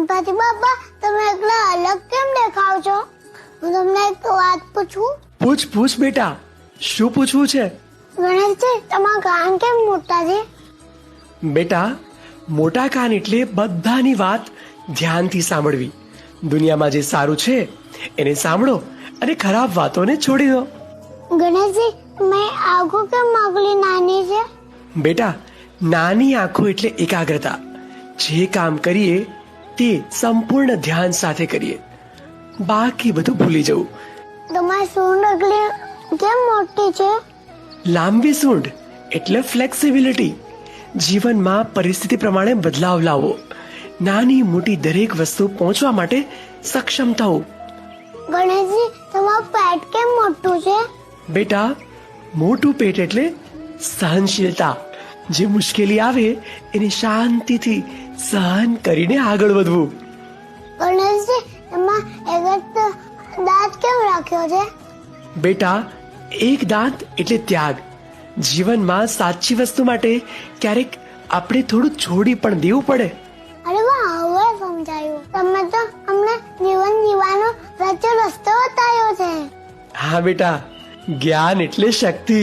ગણપતિ બાપા, તમે એકલા અલગ કેમ દેખાવ છો? હું તમને એક વાત પૂછું? પૂછ બેટા, શું પૂછવું છે? ગણેશજી, તમારા કાન કેમ મોટા છે? બેટા, મોટા કાન એટલે બધાની વાત ધ્યાનથી સાંભળવી. દુનિયામાં જે સારું છે એને સાંભળો અને ખરાબ વાતોને છોડી દો. ગણેશજી, મેં આંખો કેમ મોકલી નાની છે? બેટા, નાની આંખો એટલે એકાગ્રતા. જે કામ કરીએ તે સંપૂર્ણ ધ્યાન સાથે કરીએ, બાકી બધું ભૂલી જવું. તમારી સૂંઢ એકલી કેમ મોટી છે? લાંબી સૂંઢ એટલે ફ્લેક્સિબિલિટી. જીવનમાં પરિસ્થિતિ પ્રમાણે બદલાવ લાવવો, નાની મોટી દરેક વસ્તુ પહોંચવા માટે સક્ષમ થવું. ગણેશજી, તમારું પેટ કેમ મોટું છે? બેટા, મોટું પેટ એટલે સહનશીલતા. જે મુશ્કેલી આવે એને શાંતિથી સહન કરીને આગળ વધવું. ગણેશજી, એમાં એક જ દાંત કેમ રાખ્યો છે? બેટા, એક દાંત એટલે ત્યાગ. જીવનમાં સાચી વસ્તુ માટે ક્યારેક આપણે થોડું છોડી પણ દેવું પડે. અરે વાહ, હવે સમજાયું. તમે તો અમને જીવન જીવવાનો સાચો રસ્તો બતાવ્યો છે. હા બેટા, જ્ઞાન એટલે શક્તિ.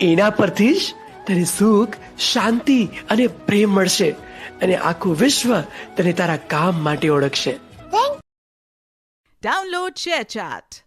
એના પરથી જ તને સુખ, શાંતિ અને પ્રેમ મળશે અને આખું વિશ્વ તને તારા કામ માટે ઓળખશે. Thank Download ShareChat.